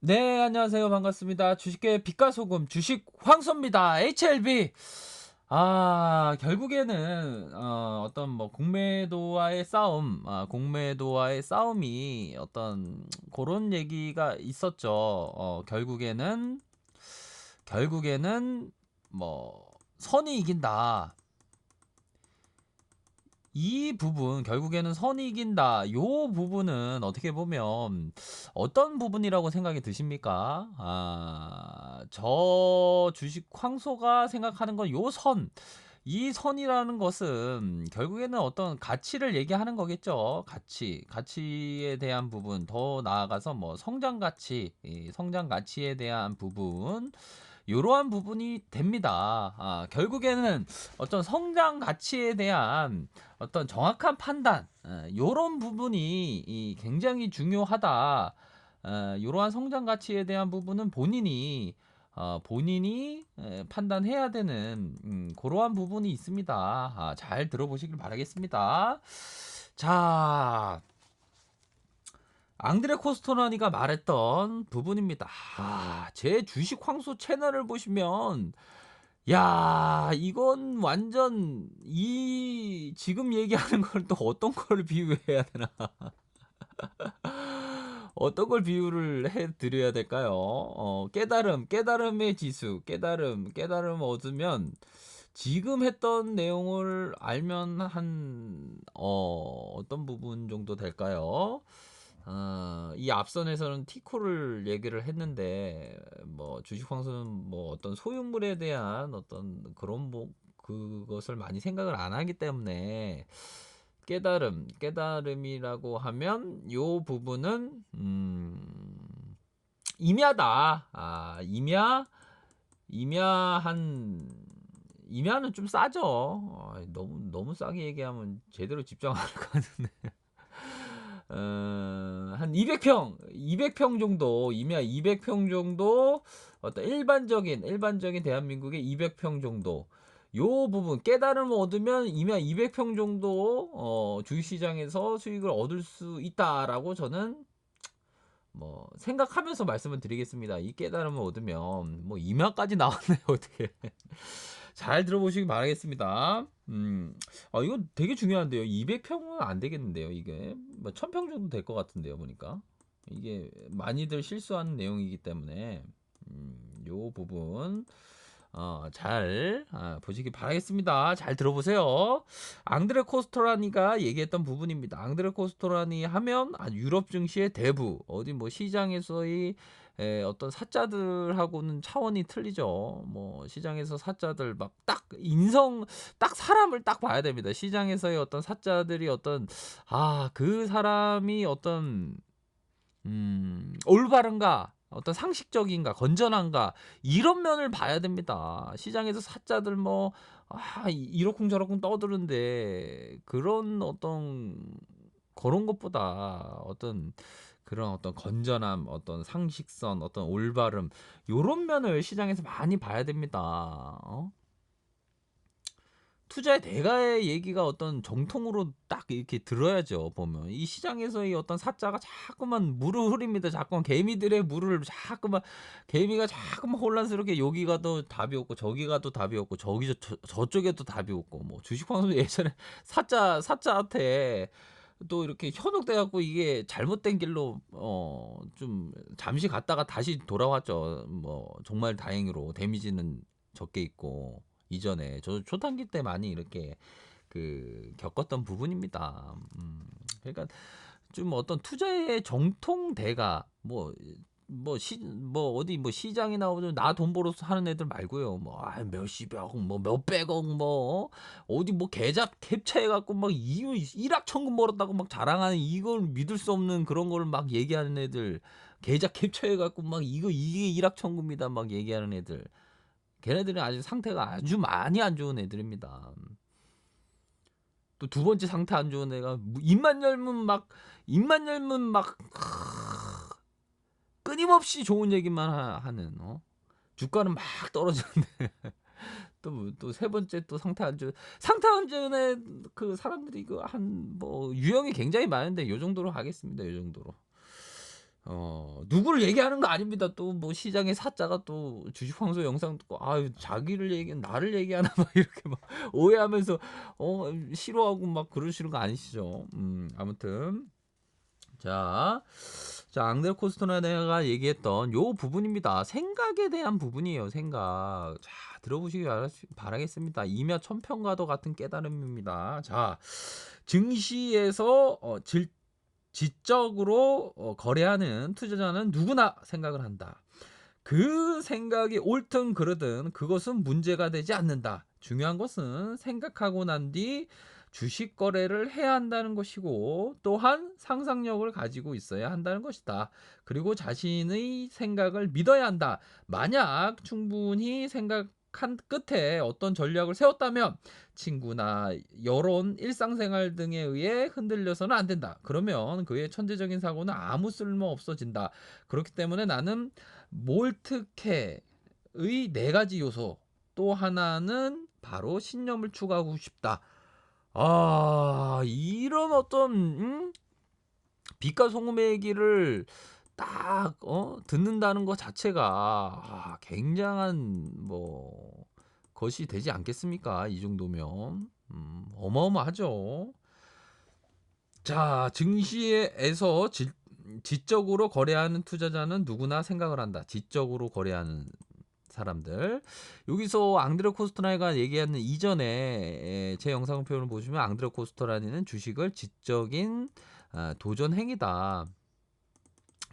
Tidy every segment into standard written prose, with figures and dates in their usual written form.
네, 안녕하세요. 반갑습니다. 주식계 빛과 소금, 주식 황소입니다. HLB. 결국에는, 어떤 뭐, 공매도와의 싸움이 어떤, 그런 얘기가 있었죠. 결국에는, 뭐, 선이 이긴다. 이 부분 결국에는 선이 이긴다. 요 부분은 어떻게 보면 어떤 부분이라고 생각이 드십니까? 저 주식 황소가 생각하는 건 요 선. 이 선이라는 것은 결국에는 어떤 가치를 얘기하는 거겠죠. 가치에 대한 부분, 더 나아가서 뭐 성장 가치, 이 성장 가치에 대한 부분, 이러한 부분이 됩니다. 결국에는 어떤 성장 가치에 대한 어떤 정확한 판단, 이런 부분이 굉장히 중요하다. 이러한 성장 가치에 대한 부분은 본인이 판단해야 되는 그러한 부분이 있습니다. 잘 들어보시길 바라겠습니다. 자, 앙드레 코스토라니가 말했던 부분입니다. 제 주식 황소 채널을 보시면 야, 이건 완전 이 지금 얘기하는 걸 또 어떤 걸 비유해야 되나? 어떤 걸 비유를 해 드려야 될까요? 깨달음의 지수, 깨달음 얻으면 지금 했던 내용을 알면 어떤 부분 정도 될까요? 이 앞선에서는 티코를 얘기를 했는데, 뭐, 주식황수는 뭐 어떤 소유물에 대한 어떤 그런 뭐, 그것을 많이 생각을 안 하기 때문에, 깨달음이라고 하면, 요 부분은, 임야다. 임야는 좀 싸죠. 너무 싸게 얘기하면 제대로 집중 안 할 것 같은데. 한 200평 정도, 임야 200평 정도, 어떤 일반적인 대한민국의 200평 정도. 요 부분, 깨달음을 얻으면 임야 200평 정도, 주식시장에서 수익을 얻을 수 있다라고 저는 뭐, 생각하면서 말씀을 드리겠습니다. 이 깨달음을 얻으면, 뭐, 임야까지 나왔네요, 어떻게. 잘 들어보시기 바라겠습니다. 이거 되게 중요한데요. 200평은 안 되겠는데요, 이게. 뭐, 1000평 정도 될 것 같은데요, 보니까. 이게 많이들 실수하는 내용이기 때문에, 요 부분, 잘 보시기 바라겠습니다. 잘 들어보세요. 앙드레 코스토라니가 얘기했던 부분입니다. 앙드레 코스토라니 하면 유럽 증시의 대부, 어디 뭐 시장에서의 어떤 사자들하고는 차원이 틀리죠. 뭐 시장에서 사자들 막 딱 사람을 딱 봐야 됩니다. 시장에서의 어떤 사자들이 어떤 그 사람이 어떤 올바른가, 어떤 상식적인가, 건전한가, 이런 면을 봐야 됩니다. 시장에서 사자들 뭐, 이러쿵저러쿵 떠드는데, 그런 것보다 그런 어떤 건전함, 어떤 상식선, 어떤 올바름, 요런 면을 시장에서 많이 봐야 됩니다. 투자의 대가의 얘기가 어떤 정통으로 딱 이렇게 들어야죠. 보면 이 시장에서의 어떤 사자가 자꾸만 물을 흐립니다. 자꾸만 개미들의 물을 자꾸만 개미가 자꾸만 혼란스럽게 여기 가도 답이 없고 저기 가도 답이 없고 저쪽에도 답이 없고 뭐 주식방송 예전에 사자한테 또 이렇게 현혹돼 갖고 이게 잘못된 길로 좀 잠시 갔다가 다시 돌아왔죠. 뭐 정말 다행으로 데미지는 적게 있고 이전에 저 초단기 때 많이 이렇게 겪었던 부분입니다. 그러니까 좀 어떤 투자의 정통대가 어디 뭐 시장에 나오면 나 돈 벌어서 하는 애들 말고요. 뭐 몇십억, 뭐 몇백억, 뭐 어디 뭐 계좌 캡처해 갖고 막 일확천금 벌었다고 막 자랑하는 이걸 믿을 수 없는 그런 걸 막 얘기하는 애들, 계좌 캡처해 갖고 막 이게 일확천금이다 막 얘기하는 애들. 걔네들은 아직 상태가 아주 많이 안 좋은 애들입니다. 또 두 번째 상태 안 좋은 애가 입만 열면 막 끊임없이 좋은 얘기만 하는 주가는 막 떨어지는데 또 세 번째 또 상태 안 좋은 애 그 사람들이 그 한 뭐 유형이 굉장히 많은데 요 정도로 하겠습니다. 요 정도로. 누구를 얘기하는 거 아닙니다. 또 뭐 시장의 사자가 또 주식 황소 영상 듣고 아유 자기를 얘기 나를 얘기하나 막 이렇게 막 오해하면서 싫어하고 막 그러시는 거 아니시죠? 아무튼 자, 자 앙드레 코스토나가 얘기했던 요 부분입니다. 생각에 대한 부분이에요. 생각. 자 들어보시기 바라겠습니다. 이며 천평과도 같은 깨달음입니다. 자 증시에서 지적으로 거래하는 투자자는 누구나 생각을 한다. 그 생각이 옳든 그르든 그것은 문제가 되지 않는다. 중요한 것은 생각하고 난 뒤 주식 거래를 해야 한다는 것이고 또한 상상력을 가지고 있어야 한다는 것이다. 그리고 자신의 생각을 믿어야 한다. 만약 충분히 생각한 끝에 어떤 전략을 세웠다면 친구나 여론, 일상생활 등에 의해 흔들려서는 안 된다. 그러면 그의 천재적인 사고는 아무 쓸모 없어진다. 그렇기 때문에 나는 몰트케의 네 가지 요소 또 하나는 바로 신념을 추구하고 싶다. 이런 어떤 빛과 소금의 얘기를 딱 듣는다는 것 자체가 굉장한 뭐 것이 되지 않겠습니까? 이 정도면 어마어마하죠. 자, 증시에서 지적으로 거래하는 투자자는 누구나 생각을 한다. 지적으로 거래하는 사람들. 여기서 앙드레 코스토라니가 얘기하는 이전에 제 영상 표현을 보시면 앙드레 코스토라니는 주식을 지적인 도전 행위다.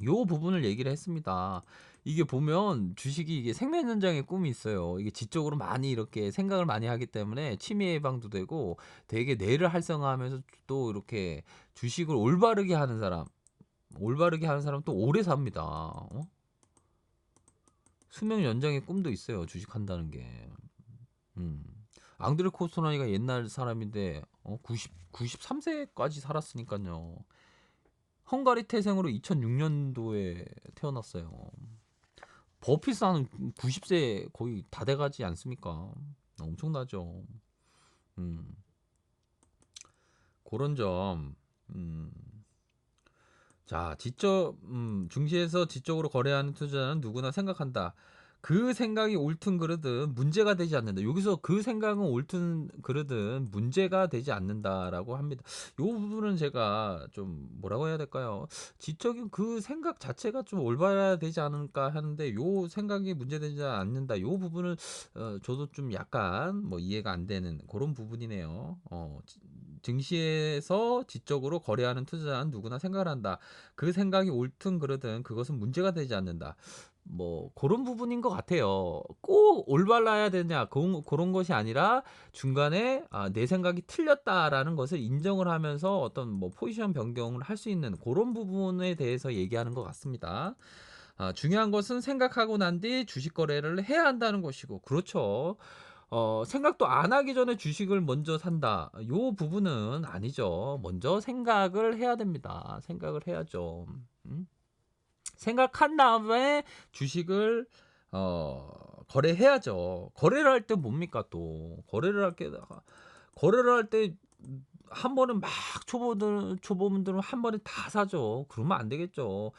요 부분을 얘기를 했습니다. 이게 보면 주식이 이게 생명 현장의 꿈이 있어요. 이게 지적으로 많이 이렇게 생각을 많이 하기 때문에 치매 예방도 되고 되게 뇌를 활성화하면서 또 이렇게 주식을 올바르게 하는 사람 또 오래 삽니다. 수명 연장의 꿈도 있어요. 주식한다는 게. 음. 앙드레 코스토라니가 옛날 사람인데 93세까지 살았으니까요. 헝가리 태생으로 2006년도에 태어났어요. 버핏은 90세 거의 다 돼가지 않습니까? 엄청나죠. 음, 그런 점. 자, 증시에서 지적으로 거래하는 투자자는 누구나 생각한다. 그 생각이 옳든 그르든 문제가 되지 않는다. 여기서 그 생각은 옳든 그르든 문제가 되지 않는다라고 합니다. 이 부분은 제가 좀 뭐라고 해야 될까요? 지적인 그 생각 자체가 좀 올바라야 되지 않을까 하는데 요 생각이 문제되지 않는다. 요 부분은 저도 좀 약간 뭐 이해가 안 되는 그런 부분이네요. 증시에서 지적으로 거래하는 투자자는 누구나 생각을 한다. 그 생각이 옳든 그르든 그것은 문제가 되지 않는다. 뭐 그런 부분인 것 같아요. 꼭 올바라야 되냐 그런 것이 아니라 중간에 내 생각이 틀렸다라는 것을 인정을 하면서 어떤 뭐 포지션 변경을 할 수 있는 그런 부분에 대해서 얘기하는 것 같습니다. 중요한 것은 생각하고 난 뒤 주식 거래를 해야 한다는 것이고 그렇죠. 생각도 안 하기 전에 주식을 먼저 산다. 요 부분은 아니죠. 먼저 생각을 해야 됩니다. 생각을 해야죠. 음? 생각한 다음에 주식을 거래해야죠. 거래를 할 때 뭡니까 또 거래를 할 때 한 번은 막 초보분들은 한 번에 다 사죠. 그러면 안 되겠죠.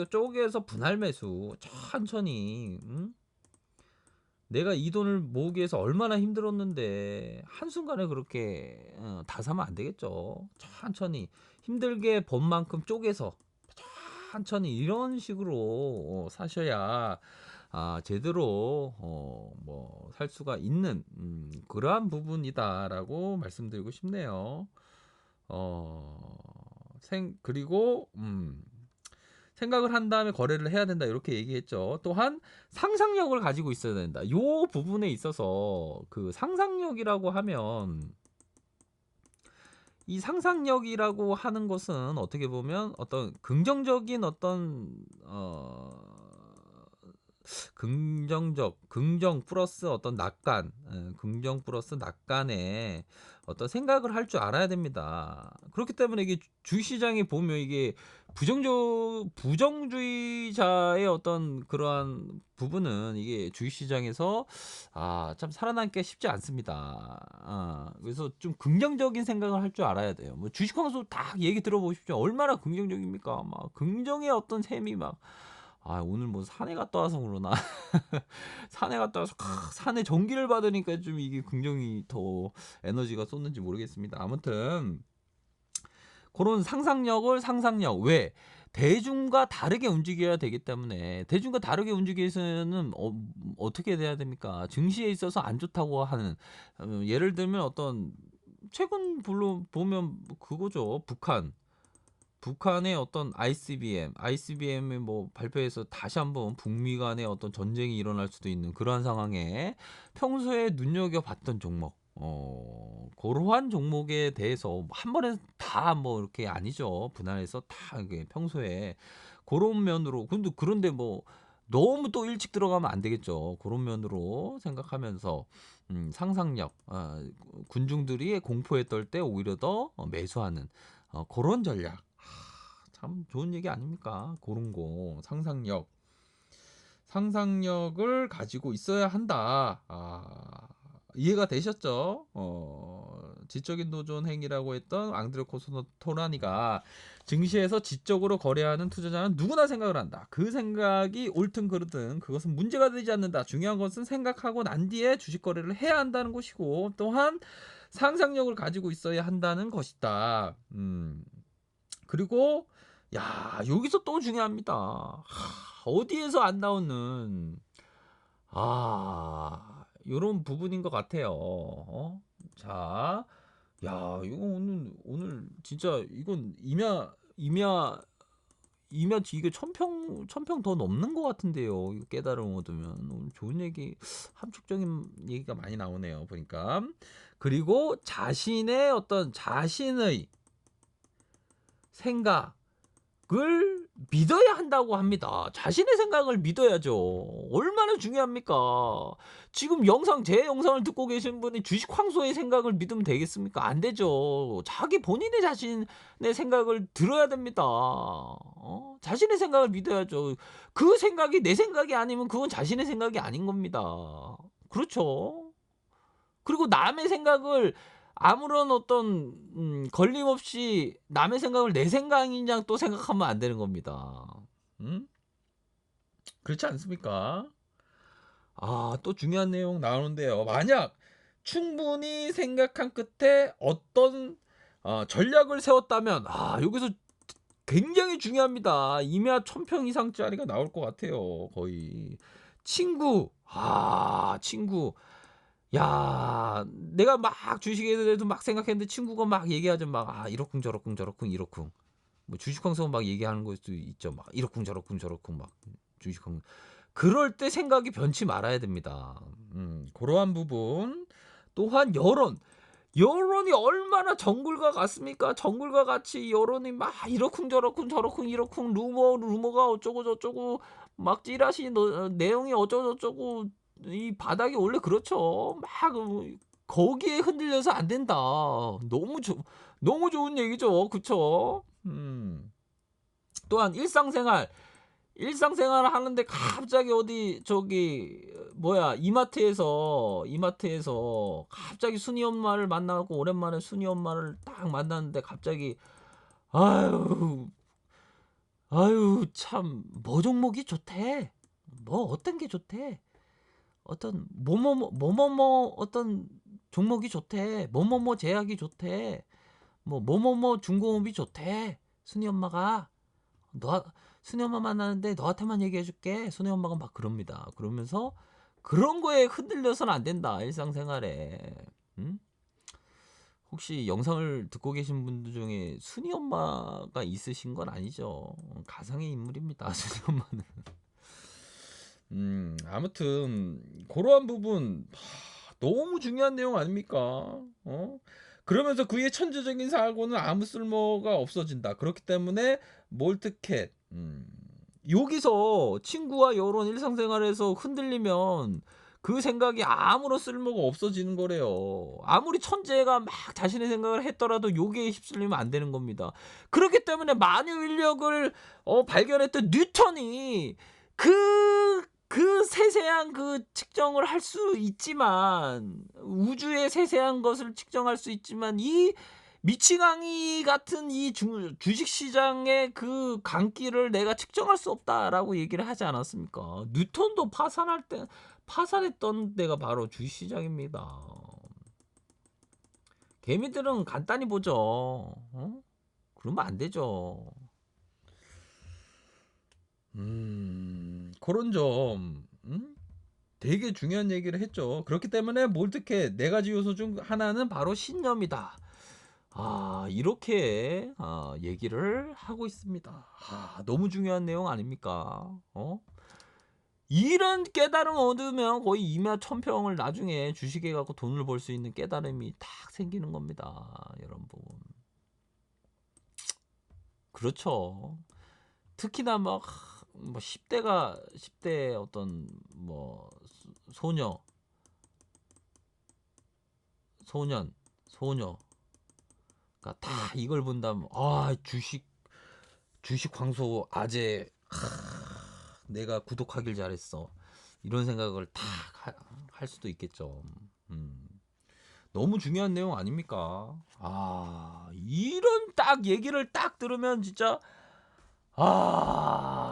쪼개서 분할 매수 천천히. 내가 이 돈을 모으기 위해서 얼마나 힘들었는데 한순간에 그렇게 다 사면 안 되겠죠. 천천히 힘들게 번 만큼 쪼개서 천천히 이런 식으로 사셔야 제대로 뭐 살 수가 있는 그러한 부분이다라고 말씀드리고 싶네요. 그리고 생각을 한 다음에 거래를 해야 된다 이렇게 얘기했죠. 또한 상상력을 가지고 있어야 된다. 요 부분에 있어서 그 상상력이라고 하면 이 상상력이라고 하는 것은 어떻게 보면 어떤 긍정적인 어떤 긍정 플러스 어떤 낙관, 긍정 플러스 낙관의 어떤 생각을 할 줄 알아야 됩니다. 그렇기 때문에 이게 주시장에 보면 이게 부정주의자의 어떤 그러한 부분은 이게 주식시장에서 참 살아남기가 쉽지 않습니다. 그래서 좀 긍정적인 생각을 할 줄 알아야 돼요. 뭐 주식황수 딱 얘기 들어보십시오. 얼마나 긍정적입니까? 막 긍정의 어떤 셈이 막 오늘 뭐 산에 갔다 와서 그러나 산에 갔다 와서 산에 전기를 받으니까 좀 이게 긍정이 더 에너지가 쏟는지 모르겠습니다. 아무튼 그런 상상력 왜 대중과 다르게 움직여야 되기 때문에 대중과 다르게 움직이기 위해서는 어떻게 돼야 됩니까? 증시에 있어서 안 좋다고 하는 예를 들면 어떤 최근 보면 그거죠. 북한의 어떤 ICBM이 뭐 발표해서 다시 한번 북미 간의 어떤 전쟁이 일어날 수도 있는 그러한 상황에 평소에 눈여겨봤던 종목, 그러한 종목에 대해서 한 번에 다 뭐 이렇게 아니죠. 분할해서 다 이게 평소에 그런 면으로 그런데 뭐 너무 또 일찍 들어가면 안 되겠죠. 그런 면으로 생각하면서 상상력, 군중들이 공포에 떨 때 오히려 더 매수하는 그런 전략. 참 좋은 얘기 아닙니까? 그런 거 상상력을 가지고 있어야 한다. 이해가 되셨죠? 지적인 도전 행위라고 했던 앙드레 코스토라니가 증시에서 지적으로 거래하는 투자자는 누구나 생각을 한다. 그 생각이 옳든 그르든 그것은 문제가 되지 않는다. 중요한 것은 생각하고 난 뒤에 주식 거래를 해야 한다는 것이고 또한 상상력을 가지고 있어야 한다는 것이다. 그리고 여기서 또 중요합니다. 어디에서 안 나오는 요런 부분인 것 같아요. 자, 이거 오늘 진짜 이건 임야 이게 1000평 더 넘는 것 같은데요. 이거 깨달음 얻으면 오늘 좋은 얘기, 함축적인 얘기가 많이 나오네요. 보니까. 그리고 자신의 생각을 믿어야 한다고 합니다. 자신의 생각을 믿어야죠. 얼마나 중요합니까? 지금 제 영상을 듣고 계신 분이 주식 황소의 생각을 믿으면 되겠습니까? 안 되죠. 본인의 자신의 생각을 들어야 됩니다. 자신의 생각을 믿어야죠. 그 생각이 내 생각이 아니면 그건 자신의 생각이 아닌 겁니다. 그렇죠. 그리고 남의 생각을 아무런 어떤 걸림없이 남의 생각을 내 생각이냐 또 생각하면 안 되는 겁니다. 그렇지 않습니까? 또 중요한 내용 나오는데요. 만약 충분히 생각한 끝에 어떤 전략을 세웠다면 여기서 굉장히 중요합니다. 임야 1000평 이상짜리가 나올 것 같아요. 거의 친구. 내가 막 주식에 대해서 막 생각했는데 친구가 막 얘기하죠. 막 이러쿵 저러쿵 이러쿵. 뭐 주식황성 막 얘기하는 걸 수도 있죠. 막 이러쿵 저러쿵 막 주식황. 그럴 때 생각이 변치 말아야 됩니다. 그러한 부분. 또한 여론이 얼마나 정글과 같습니까? 정글과 같이 여론이 막 이러쿵 저러쿵 루머가 어쩌고 저쩌고 막 찌라시 내용이 어쩌고 저쩌고 이 바닥이 원래 그렇죠. 막 거기에 흔들려서 안 된다. 너무 좋은 얘기죠. 그쵸? 또한 일상생활을 하는데 갑자기 어디 이마트에서 갑자기 순이 엄마를 만나고 오랜만에 순이 엄마를 딱 만났는데 갑자기 아유 참 뭐 종목이 좋대. 뭐 어떤 게 좋대. 어떤 뭐뭐뭐 어떤 종목이 좋대. 뭐뭐뭐 제약이 좋대. 뭐뭐뭐 중공업이 좋대. 순이 엄마가 순이 엄마 만나는데 너한테만 얘기해줄게. 순이 엄마가 막 그럽니다. 그러면서 그런 거에 흔들려서는 안 된다. 일상생활에. 혹시 영상을 듣고 계신 분들 중에 순이 엄마가 있으신 건 아니죠. 가상의 인물입니다. 순이 엄마는. 아무튼 그러한 부분 너무 중요한 내용 아닙니까? 그러면서 그의 천재적인 사고는 아무 쓸모가 없어진다. 그렇기 때문에 몰트캣 여기서 친구와 여론 일상생활에서 흔들리면 그 생각이 아무런 쓸모가 없어지는 거래요. 아무리 천재가 막 자신의 생각을 했더라도 요기에 휩쓸리면 안 되는 겁니다. 그렇기 때문에 만유 인력을 발견했던 뉴턴이 그 세세한 그 측정을 할 수 있지만, 우주의 세세한 것을 측정할 수 있지만, 이 미치광이 같은 이 주식 시장의 그 강기를 내가 측정할 수 없다라고 얘기를 하지 않았습니까? 뉴턴도 파산했던 데가 바로 주식 시장입니다. 개미들은 간단히 보죠. 그러면 안 되죠. 그런 점, 되게 중요한 얘기를 했죠. 그렇기 때문에 몰트캣 네 가지 요소 중 하나는 바로 신념이다. 이렇게 얘기를 하고 있습니다. 너무 중요한 내용 아닙니까? 이런 깨달음 얻으면 거의 이마천평을 나중에 주식해 갖고 돈을 벌 수 있는 깨달음이 딱 생기는 겁니다, 여러분. 그렇죠. 특히나 막 10대 어떤 뭐 소녀가 다 이걸 본다면 주식 광소 아재 내가 구독하길 잘했어, 이런 생각을 다 할 수도 있겠죠. 너무 중요한 내용 아닙니까? 이런 딱 얘기를 딱 들으면 진짜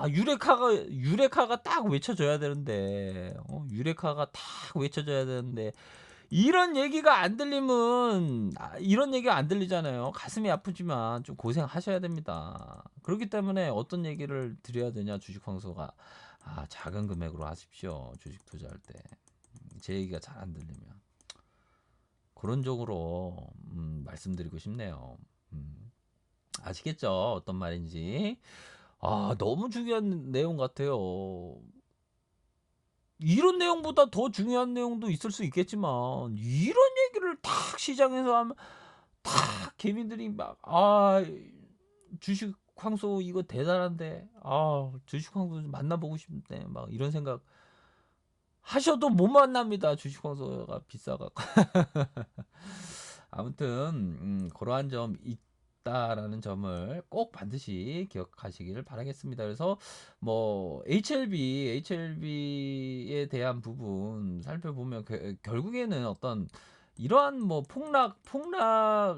유레카가 딱 외쳐져야 되는데, 유레카가 딱 외쳐져야 되는데, 이런 얘기가 안 들리면, 이런 얘기가 안 들리잖아요. 가슴이 아프지만 좀 고생하셔야 됩니다. 그렇기 때문에 어떤 얘기를 드려야 되냐, 주식 황소가. 작은 금액으로 하십시오, 주식 투자할 때. 제 얘기가 잘 안 들리면. 그런 쪽으로 말씀드리고 싶네요. 아시겠죠? 어떤 말인지. 너무 중요한 내용 같아요. 이런 내용보다 더 중요한 내용도 있을 수 있겠지만, 이런 얘기를 탁 시장에서 하면 탁 개미들이 막 주식 황소 이거 대단한데, 주식 황소 좀 만나보고 싶은데, 막 이런 생각 하셔도 못 만납니다. 주식 황소가 비싸가. 아무튼 그러한 점 있다라는 점을 꼭 반드시 기억하시기를 바라겠습니다. 그래서 뭐 HLB에 대한 부분 살펴보면 결국에는 어떤 이러한 뭐 폭락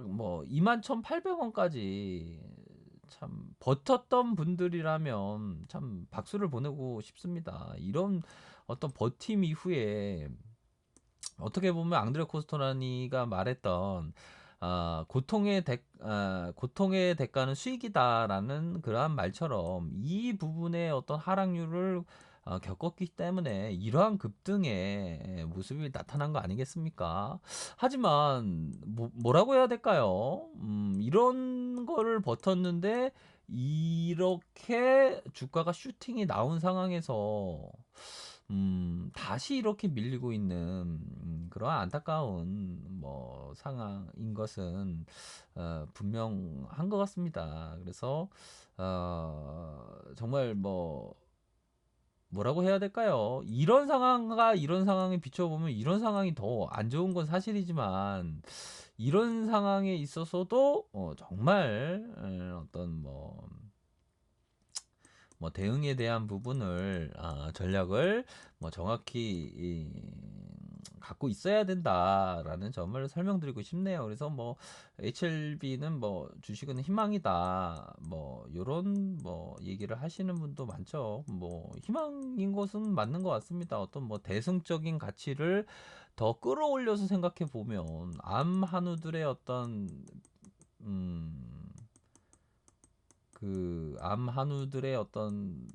뭐 21,800원까지 참 버텼던 분들이라면 참 박수를 보내고 싶습니다. 이런 어떤 버팀 이후에 어떻게 보면 앙드레 코스토라니가 말했던 고통의 대가는 수익이다라는 그러한 말처럼 이 부분의 어떤 하락률을 겪었기 때문에 이러한 급등의 모습이 나타난 거 아니겠습니까? 하지만 뭐라고 해야 될까요? 이런 거를 버텼는데 이렇게 주가가 슈팅이 나온 상황에서 다시 이렇게 밀리고 있는 그런 안타까운 뭐 상황인 것은 분명한 것 같습니다. 그래서 정말 뭐라고 해야 될까요? 이런 상황에 비춰보면 이런 상황이 더 안 좋은 건 사실이지만, 이런 상황에 있어서도 정말 어떤 대응에 대한 부분을 전략을 정확히 갖고 있어야 된다라는 점을 설명드리고 싶네요. 그래서 HLB는 주식은 희망이다, 요런 얘기를 하시는 분도 많죠. 희망인 것은 맞는 것 같습니다. 어떤 대승적인 가치를 더 끌어올려서 생각해 보면 암 한우들의 어떤 그 암 한우들의 어떤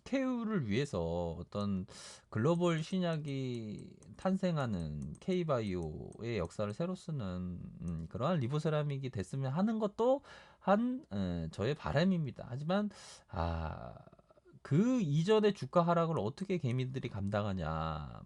케어를 위해서 어떤 글로벌 신약이 탄생하는 K바이오의 역사를 새로 쓰는 그러한 리보세라믹이 됐으면 하는 것도 저의 바람입니다. 하지만 그 이전의 주가 하락을 어떻게 개미들이 감당하냐.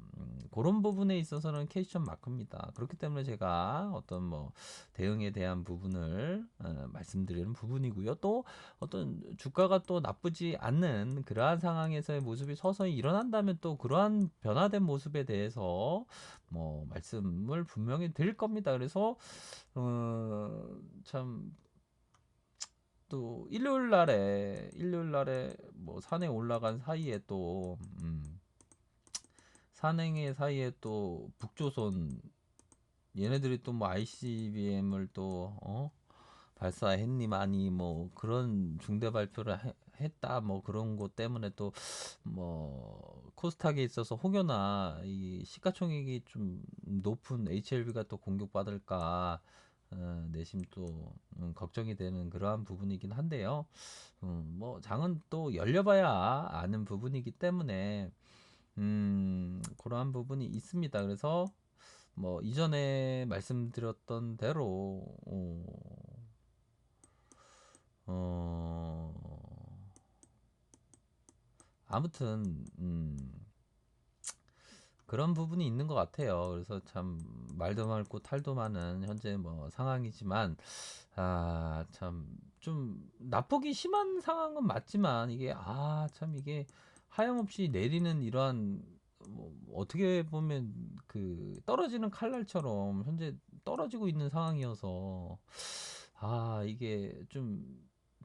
그런 부분에 있어서는 퀘스천 마크입니다. 그렇기 때문에 제가 어떤 뭐 대응에 대한 부분을 말씀드리는 부분이고요. 또 어떤 주가가 또 나쁘지 않는 그러한 상황에서의 모습이 서서히 일어난다면 또 그러한 변화된 모습에 대해서 뭐 말씀을 분명히 드릴 겁니다. 그래서 참 또 일요일 날에 뭐 산에 올라간 사이에 또 산행의 사이에 또 북조선 얘네들이 또 뭐 ICBM을 또 발사했니 많이 뭐 그런 중대 발표를 했다 뭐 그런 것 때문에 또 뭐 코스닥에 있어서 혹여나 이 시가총액이 좀 높은 HLB가 또 공격받을까 내심 또 걱정이 되는 그러한 부분이긴 한데요. 뭐 장은 또 열려봐야 아는 부분이기 때문에 그러한 부분이 있습니다. 그래서 뭐 이전에 말씀드렸던 대로 어, 아무튼 그런 부분이 있는 것 같아요. 그래서 참 말도 많고 탈도 많은 현재 뭐 상황이지만 참 좀 나쁘기 심한 상황은 맞지만 이게 참 이게 하염없이 내리는 이러한 뭐 어떻게 보면 그 떨어지는 칼날처럼 현재 떨어지고 있는 상황이어서 이게 좀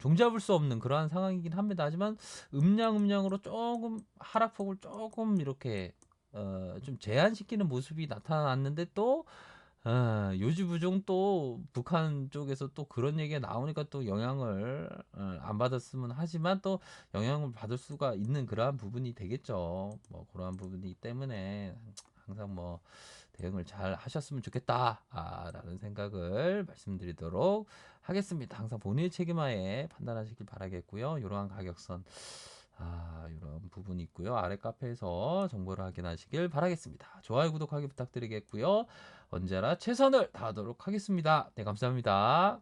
종잡을 수 없는 그러한 상황이긴 합니다. 하지만 음량으로 조금 하락폭을 조금 이렇게 좀 제한시키는 모습이 나타났는데 또 요지부종 또 북한 쪽에서 또 그런 얘기가 나오니까 또 영향을 안 받았으면 하지만 또 영향을 받을 수가 있는 그러한 부분이 되겠죠. 뭐 그러한 부분이기 때문에 항상 뭐 대응을 잘 하셨으면 좋겠다 라는 생각을 말씀드리도록 하겠습니다. 항상 본인의 책임하에 판단하시길 바라겠고요. 이러한 가격선 이런 부분이 있고요. 아래 카페에서 정보를 확인하시길 바라겠습니다. 좋아요, 구독하기 부탁드리겠고요. 언제나 최선을 다하도록 하겠습니다. 네, 감사합니다.